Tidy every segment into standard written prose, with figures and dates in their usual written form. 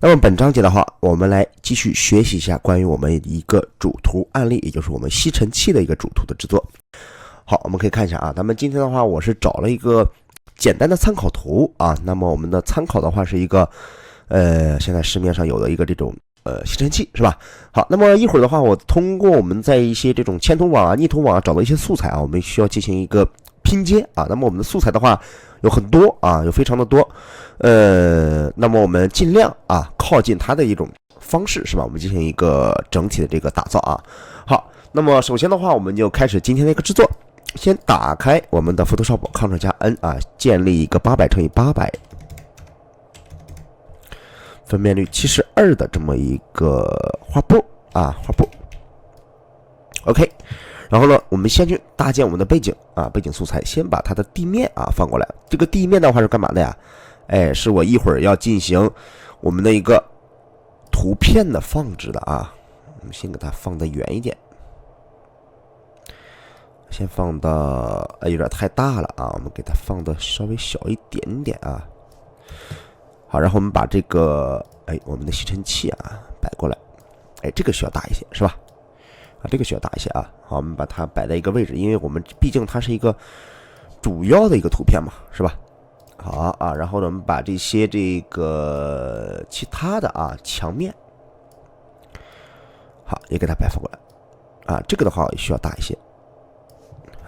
那么本章节的话，我们来继续学习一下关于我们一个主图案例，也就是我们吸尘器的一个主图的制作。好，我们可以看一下啊，咱们今天的话，我是找了一个简单的参考图啊。那么我们的参考的话是一个现在市面上有的一个这种吸尘器是吧？好，那么一会儿的话，我通过我们在一些这种嵌图网啊、逆图网啊找到一些素材啊，我们需要进行一个拼接啊。那么我们的素材的话有很多啊，有非常的多。那么我们尽量啊靠近它的一种方式是吧？我们进行一个整体的这个打造啊。好，那么首先的话，我们就开始今天的一个制作。先打开我们的 Photoshop Ctrl 加 N 啊，建立一个800×800，分辨率72的这么一个画布啊，画布。OK， 然后呢，我们先去搭建我们的背景啊，背景素材，先把它的地面啊放过来。这个地面的话是干嘛的呀？是我一会儿要进行我们的一个图片的放置的啊。我们先给它放得远一点。先放到有点太大了啊，我们给它放的稍微小一点点啊。好，然后我们把这个我们的吸尘器啊摆过来，这个需要大一些是吧？啊，这个需要大一些啊。好，我们把它摆在一个位置，因为我们毕竟它是一个主要的一个图片嘛，是吧？好啊，然后呢，我们把这些这个其他的啊墙面，好也给它摆放过来啊。这个的话也需要大一些。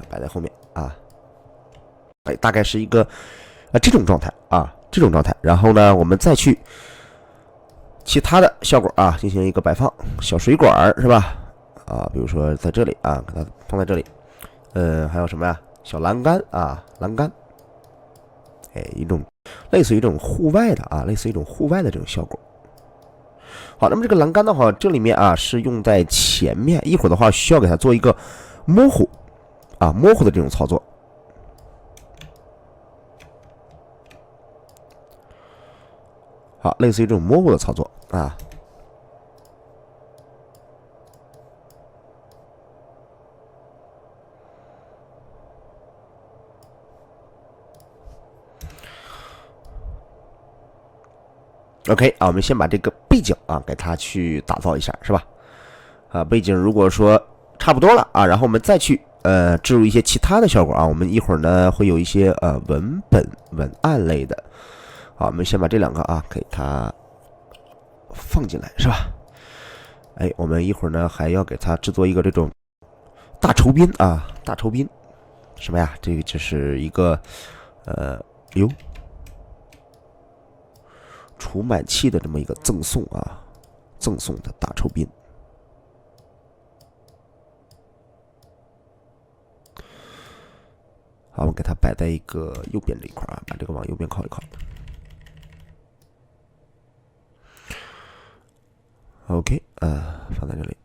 摆在后面啊，大概是一个这种状态啊，这种状态。然后呢，我们再去其他的效果啊，进行一个摆放，小水管是吧？啊，比如说在这里啊，给它放在这里。还有什么呀？小栏杆啊，栏杆，一种类似于这种户外的啊，类似于一种户外的这种效果。好，那么这个栏杆的话，这里面啊是用在前面，一会儿的话需要给它做一个模糊。模糊的这种操作，好，类似于这种模糊的操作啊。OK 啊，我们先把这个背景啊给它去打造一下，是吧？背景如果说差不多了啊，然后我们再去置入一些其他的效果啊，我们一会儿呢会有一些文案类的，好，我们先把这两个啊给它放进来，是吧？我们一会儿呢还要给它制作一个这种大酬宾啊，大酬宾什么呀？这个就是一个除螨器的这么一个赠送啊，赠送的大酬宾。好，我们给它摆在一个右边这一块啊，把这个往右边靠一靠。OK， 放在这里。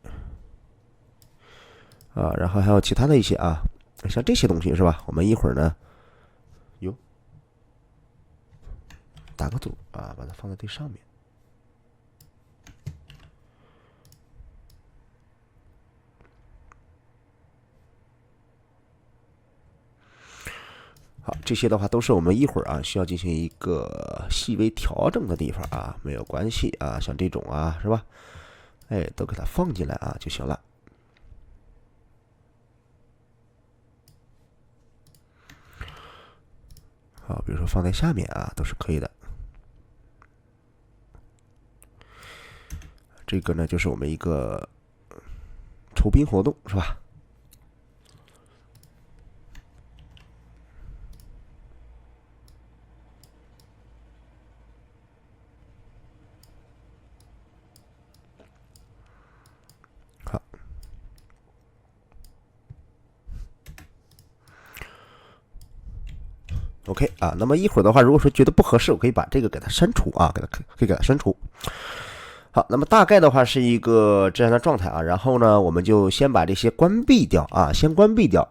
然后还有其他的一些啊，像这些东西是吧？我们一会儿呢，打个组啊，把它放在这上面。好，这些的话都是我们一会儿啊需要进行一个细微调整的地方啊，没有关系啊，像这种啊是吧？都给它放进来啊就行了。好，比如说放在下面啊都是可以的。这个呢就是我们一个酬宾活动是吧？好。OK 啊，那么一会儿的话，如果说觉得不合适，我可以把这个给它删除啊，可以给它删除。好，那么大概的话是一个这样的状态啊，然后呢，我们就先把这些关闭掉啊，先关闭掉。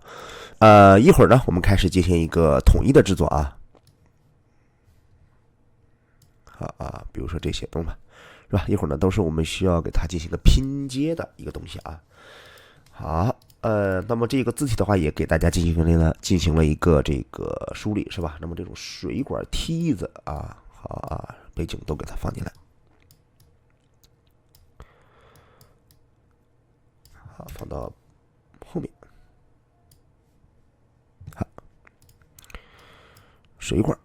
一会儿呢，我们开始进行一个统一的制作啊。好啊，比如说这些东西，是吧？一会儿呢，都是我们需要给它进行一个拼接的一个东西啊。好，那么这个字体的话，也给大家进行了一个这个梳理，是吧？那么这种水管梯子啊，好啊，背景都给它放进来。到后面。好，水管。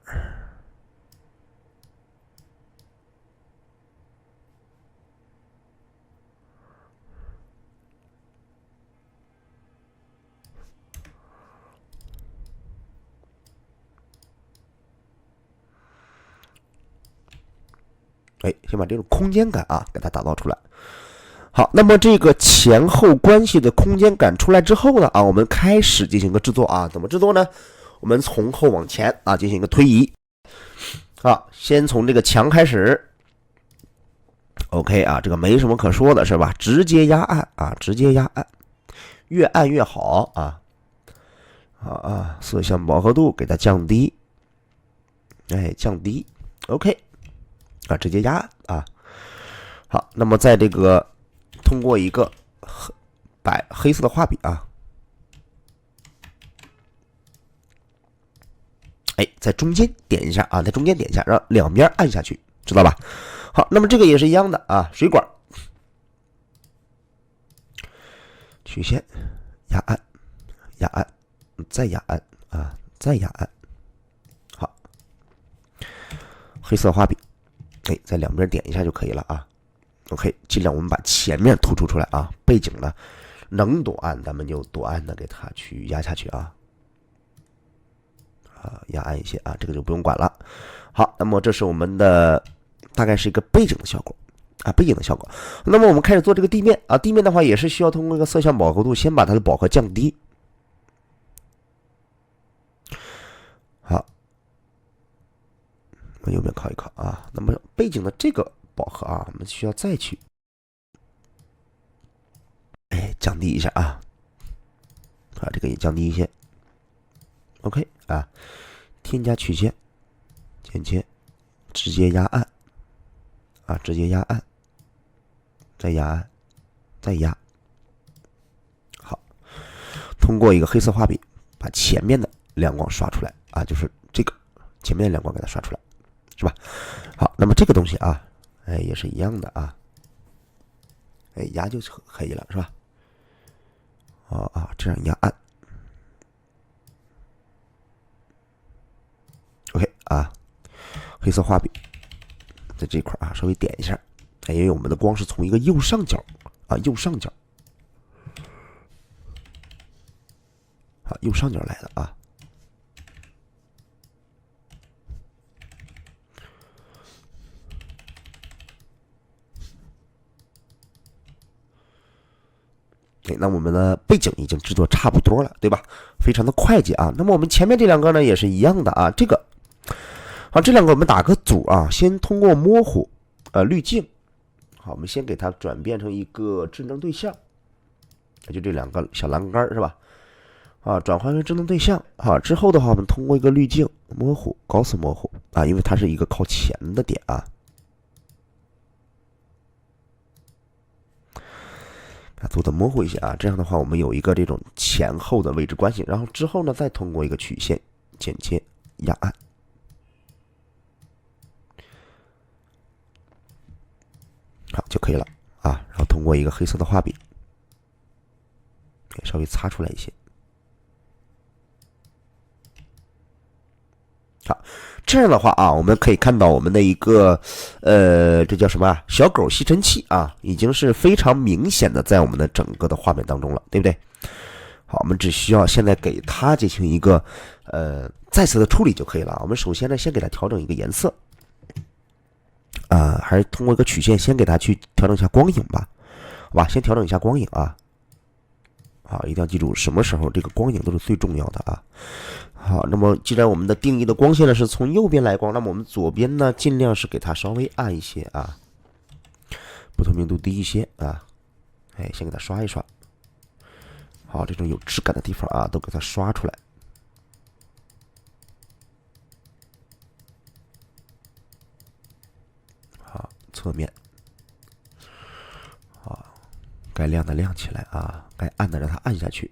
哎，先把这种空间感啊给它打造出来。好，那么这个前后关系的空间感出来之后呢，我们开始进行一个制作啊。怎么制作呢？我们从后往前进行一个推移。先从这个墙开始。OK 这个没什么可说的是吧？直接压按直接压按，越按越好色相饱和度给它降低，降低 ，OK 直接压按好，那么在这个通过一个黑色的画笔在中间点一下在中间点一下，让两边按下去，知道吧？好，那么这个也是一样的水管曲线压按，再压按再压按。好，黑色画笔，在两边点一下就可以了OK， 尽量我们把前面突出出来背景呢能多暗咱们就多暗的给它去压下去压暗一些这个就不用管了。好，那么这是我们的大概是一个背景的效果背景的效果。那么我们开始做这个地面地面的话也是需要通过一个色相饱和度先把它的饱和降低。好，我右边靠一靠那么背景的这个饱和我们需要再去降低一下这个也降低一些。OK 添加曲线，剪切，直接压按直接压按，再压按，再压。好，通过一个黑色画笔把前面的亮光刷出来就是这个前面的亮光给它刷出来，是吧？好，那么这个东西也是一样的压就可以了，是吧？这样压按。OK 黑色画笔在这块稍微点一下，因为我们的光是从一个右上角右上角来的那我们的背景已经制作差不多了，对吧？非常的快捷那么我们前面这两个呢也是一样的这个这两个我们打个组先通过模糊滤镜，好，我们先给它转变成一个智能对象，就这两个小栏杆是吧？转换为智能对象之后的话我们通过一个滤镜模糊高斯模糊因为它是一个靠前的点把它做的模糊一些这样的话我们有一个这种前后的位置关系，然后之后呢再通过一个曲线剪切压按好就可以了然后通过一个黑色的画笔稍微擦出来一些。好，这样的话我们可以看到我们的一个这叫什么小狗吸尘器已经是非常明显的在我们的整个的画面当中了，对不对？好，我们只需要现在给它进行一个再次的处理就可以了。我们首先呢先给它调整一个颜色还是通过一个曲线先给它去调整一下光影吧，好吧？先调整一下光影好，一定要记住什么时候这个光影都是最重要的好，那么既然我们的定义的光线呢是从右边来光，那么我们左边呢尽量是给它稍微暗一些不透明度低一些先给它刷一刷。好，这种有质感的地方都给它刷出来。好，侧面该亮的亮起来该暗的让它暗下去。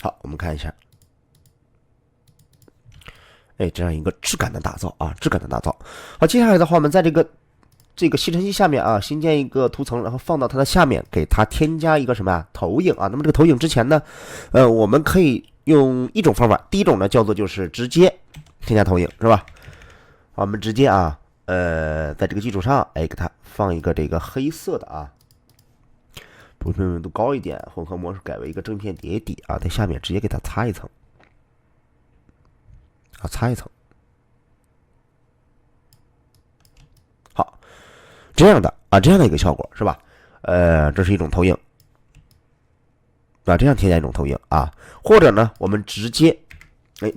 好，我们看一下，哎，这样一个质感的打造啊，质感的打造。好，接下来的话，我们在这个吸尘器下面啊，新建一个图层，然后放到它的下面，给它添加一个什么呀？投影啊。那么这个投影之前呢，我们可以用一种方法，第一种呢叫做就是直接添加投影，是吧？好，我们直接啊，在这个基础上，哎，给它放一个这个黑色的啊，不透明度高一点，混合模式改为一个正片叠底啊，在下面直接给它擦一层啊，擦一层。好，这样的啊，这样的一个效果是吧？这是一种投影啊，这样添加一种投影啊，或者呢，我们直接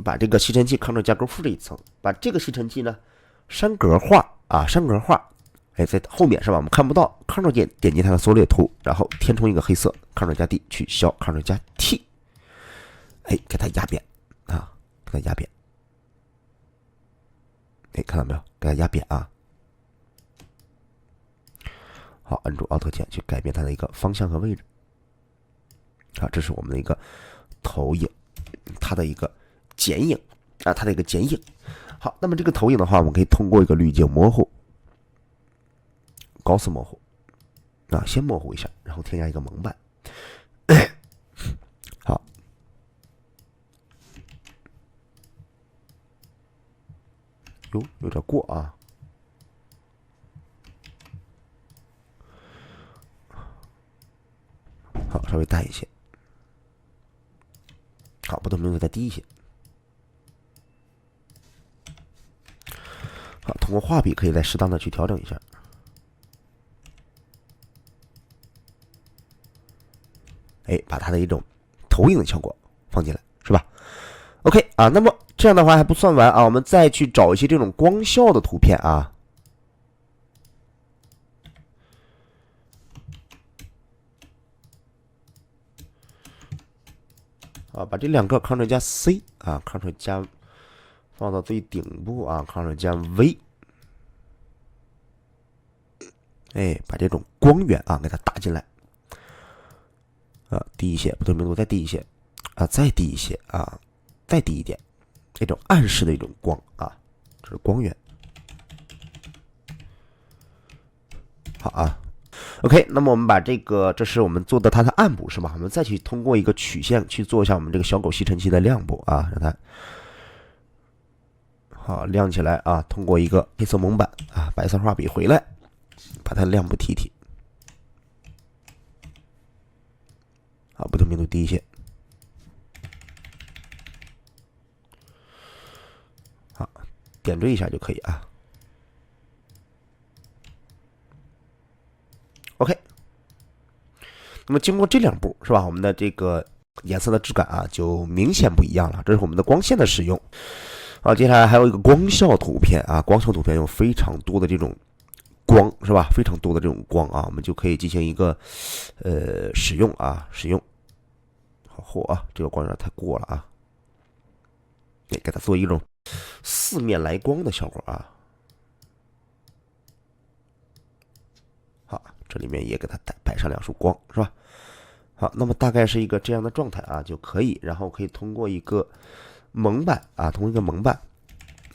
把这个吸尘器 Ctrl 加勾复制一层，把这个吸尘器呢栅格化啊，栅格化，哎，在后面是吧？我们看不到 ，Ctrl 点击它的缩略图，然后填充一个黑色 ，Ctrl 加 D 取消 ，Ctrl 加 T， 哎，给它压扁啊，给它压扁，哎，看到没有？给它压扁啊。好，按住 Alt 键去改变它的一个方向和位置。啊，这是我们的一个投影，它的一个剪影啊，它的一个剪影。好，那么这个投影的话，我们可以通过一个滤镜模糊、高斯模糊啊，先模糊一下，然后添加一个蒙版。好，有点过啊。好，稍微淡一些。好，不透明度再低一些。好，通过画笔可以再适当的去调整一下。哎，把它的一种投影的效果放进来，是吧 ？OK 啊，那么这样的话还不算完啊，我们再去找一些这种光效的图片啊。把这两个 Ctrl 加 C 啊 ，Ctrl 加放到最顶部啊 ，Ctrl 加 V， 哎，把这种光源啊给它打进来啊，低一些，不透明度再低一些啊，再低一些啊，再低一点，这种暗示的一种光啊，这是光源。好啊。OK， 那么我们把这是我们做的它的暗部是吧？我们再去通过一个曲线去做一下我们这个小狗吸尘器的亮部啊，让它好亮起来啊。通过一个黑色蒙版啊，白色画笔回来，把它亮部提提。好，不透明度低一些。好，点缀一下就可以啊。OK， 那么经过这两步是吧，我们的这个颜色的质感啊就明显不一样了。这是我们的光线的使用。好，接下来还有一个光效图片啊，光效图片有非常多的这种光是吧？非常多的这种光啊，我们就可以进行一个使用。好厚啊，这个光有点太过了啊。给它做一种四面来光的效果啊。好，这里面也给它摆上两束光，是吧？好，那么大概是一个这样的状态啊，就可以，然后可以通过一个蒙版啊，通过一个蒙版，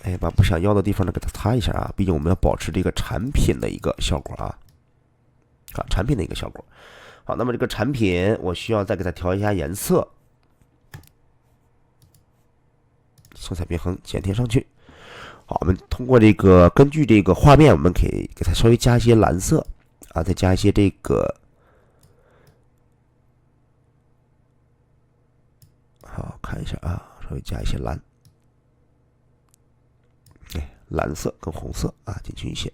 哎，把不想要的地方呢给它擦一下啊，毕竟我们要保持这个产品的一个效果啊，产品的一个效果。好，那么这个产品我需要再给它调一下颜色，色彩平衡减贴上去。好，我们通过这个根据这个画面，我们可以给它稍微加一些蓝色啊，再加一些这个，好看一下啊，稍微加一些蓝，哎，蓝色跟红色啊进去一些。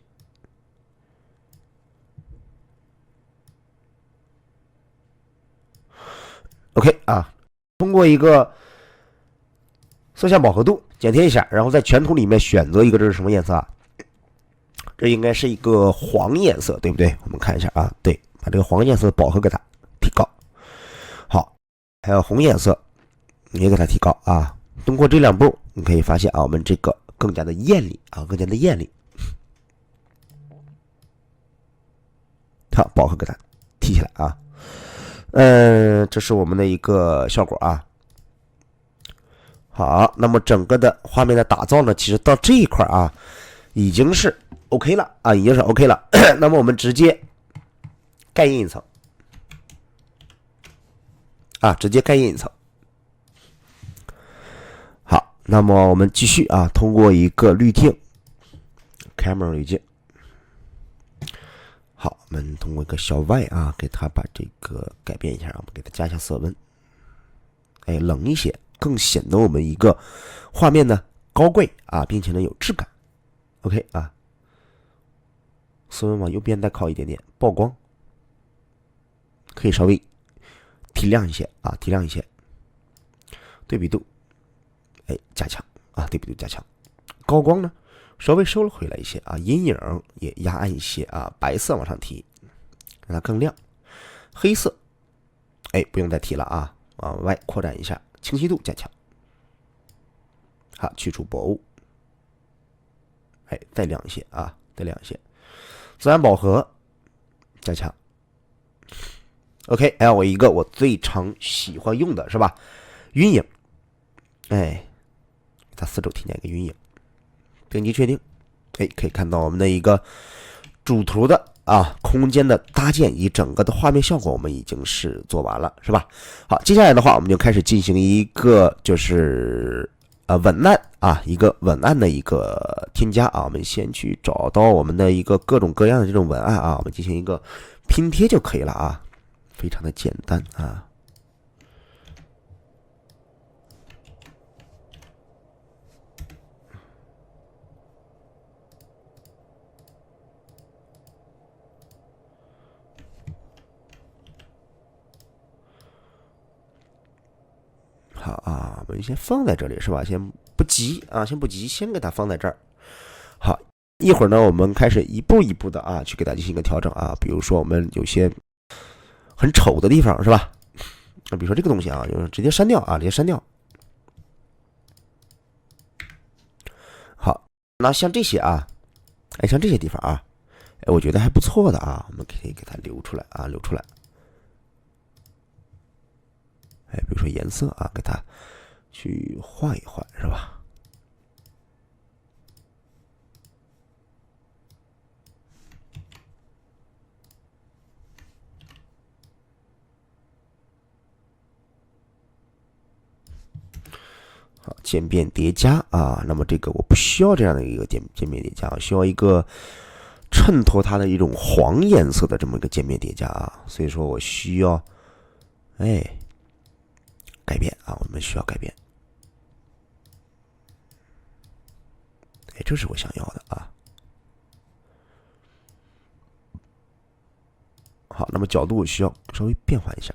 OK 啊，通过一个色相饱和度剪贴一下，然后在全图里面选择一个，这是什么颜色啊？这应该是一个黄颜色，对不对？我们看一下啊，对，把这个黄颜色的饱和给它提高。好，还有红颜色也给它提高啊。通过这两步，你可以发现啊，我们这个更加的艳丽啊，更加的艳丽。好，饱和给它提起来啊。这是我们的一个效果啊。好，那么整个的画面的打造呢，其实到这一块啊，已经是 OK 了啊，已经是 OK 了。那么我们直接盖印一层啊，直接盖印一层。好，那么我们继续啊，通过一个滤镜 ，camera 滤镜。好，我们通过一个小 Y 啊，给它把这个改变一下，我们给它加一下色温，哎，冷一些，更显得我们一个画面呢高贵啊，并且呢有质感。OK 啊，色温往右边再靠一点点，曝光可以稍微提亮一些啊，提亮一些，对比度，哎，加强啊，对比度加强，高光呢稍微收了回来一些啊，阴影也压暗一些啊，白色往上提，让它更亮，黑色，哎，不用再提了啊，往外扩展一下，清晰度加强，好，去除薄雾，哎，再亮一些啊，再亮一些，自然饱和加强。OK， 还有我一个我最常喜欢用的是吧？晕影，哎，它四周添加一个晕影，点击确定，哎，可以看到我们的一个主图的空间的搭建以及整个的画面效果，我们已经是做完了，是吧？好，接下来的话，我们就开始进行一个就是文案啊，一个文案的一个添加啊。我们先去找到我们的一个各种各样的这种文案啊，我们进行一个拼贴就可以了啊。非常的简单啊，好啊，我们先放在这里是吧？先不急啊，先不急，先给它放在这儿。好，一会儿呢，我们开始一步一步的去给它进行一个调整啊。比如说我们有些很丑的地方是吧？比如说这个东西啊，就是直接删掉啊，直接删掉。好，那像这些啊，哎，像这些地方啊，哎，我觉得还不错的啊，我们可以给它留出来啊，留出来。哎，比如说颜色啊，给它去换一换，是吧？好，渐变叠加啊，那么这个我不需要这样的一个渐变叠加，需要一个衬托它的一种黄颜色的这么一个渐变叠加啊，所以说我需要改变啊，我们需要改变，哎，这是我想要的啊。好，那么角度我需要稍微变换一下。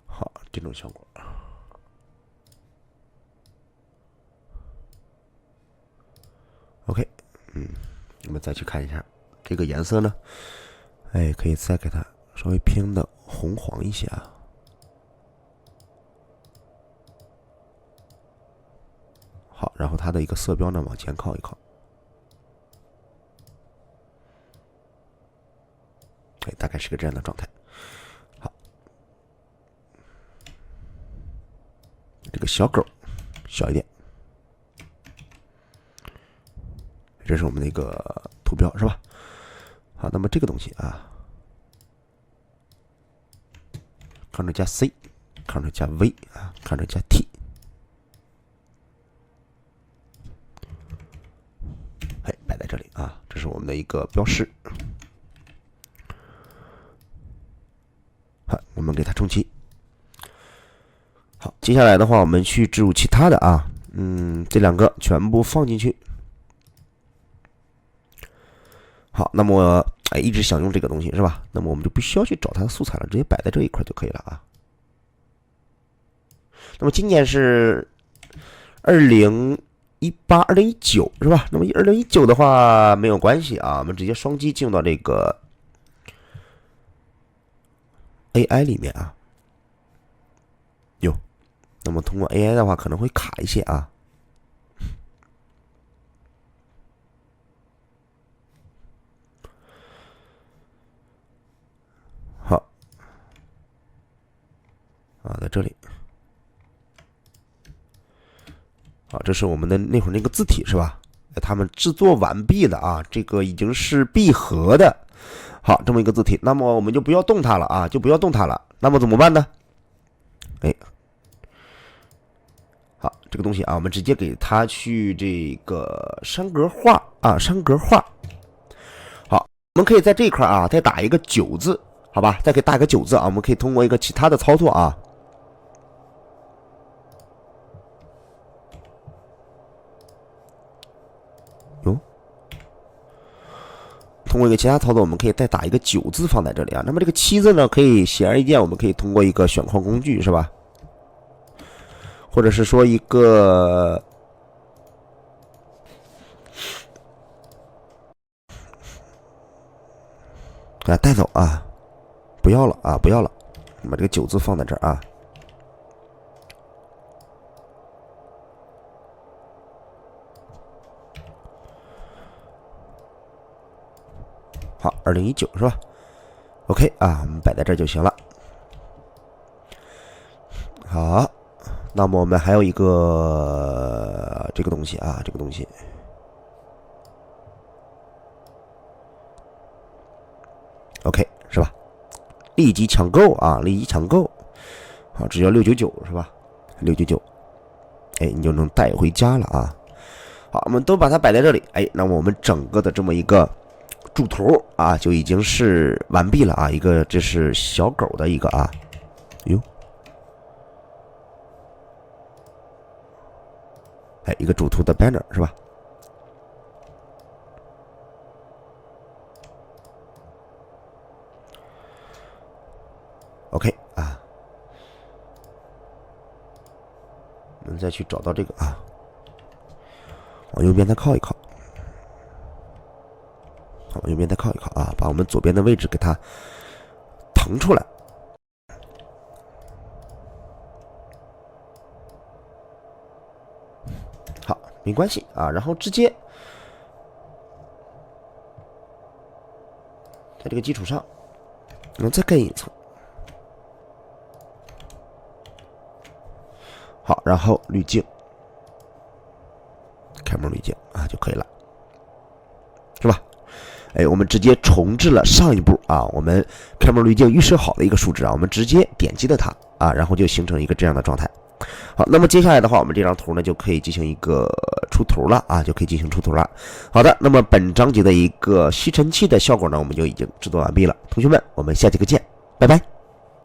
好，这种效果。OK，我们再去看一下这个颜色呢，哎，可以再给它稍微偏的红黄一些啊。好，然后它的一个色标呢往前靠一靠，哎，大概是个这样的状态。好，这个小狗小一点，这是我们的一个图标是吧？好，那么这个东西啊，Ctrl 加 C，Ctrl 加 V 啊，Ctrl 加 T， 哎，摆在这里啊，这是我们的一个标识。好，我们给它重启。好，接下来的话，我们去植入其他的啊，这两个全部放进去。好，那么一直想用这个东西是吧？那么我们就不需要去找它的素材了，直接摆在这一块就可以了啊。那么今年是2018、2019是吧？那么2019的话没有关系啊，我们直接双击进入到这个 AI 里面啊。那么通过 AI 的话可能会卡一些啊。啊，在这里。啊，这是我们的那会儿那个字体是吧？他们制作完毕了啊，这个已经是闭合的。好，这么一个字体，那么我们就不要动它了啊，就不要动它了。那么怎么办呢？哎，好，这个东西啊，我们直接给它去这个山格化啊，山格化。好，我们可以在这一块啊再打一个9字，好吧？再给打一个9字啊，我们可以通过一个其他的操作啊。通过一个其他操作，我们可以再打一个9字放在这里啊。那么这个7字呢，可以显而易见，我们可以通过一个选框工具是吧？或者是说一个给它带走啊，不要了啊，不要了，把这个9字放在这儿啊。好，2019是吧 ？OK 啊，我们摆在这儿就行了。好，那么我们还有一个这个东西啊，这个东西 OK 是吧？立即抢购啊，立即抢购。好，只要699是吧？699，哎，你就能带回家了啊。好，我们都把它摆在这里，哎，那么我们整个的这么一个主图啊，就已经是完毕了啊。一个这是小狗的一个啊，哟，哎，一个主图的 banner 是吧 ？OK 啊，我们再去找到这个啊，往右边再靠一靠。往右边再靠一靠啊，把我们左边的位置给它腾出来。好，没关系啊，然后直接在这个基础上，我们再盖一层。好，然后滤镜，开模滤镜啊就可以了，是吧？哎，我们直接重置了上一步啊，我们开模滤镜预设好的一个数值啊，我们直接点击了它啊，然后就形成一个这样的状态。好，那么接下来的话，我们这张图呢就可以进行一个出图了啊，就可以进行出图了。好的，那么本章节的一个吸尘器的效果呢，我们就已经制作完毕了。同学们，我们下节课见，拜拜。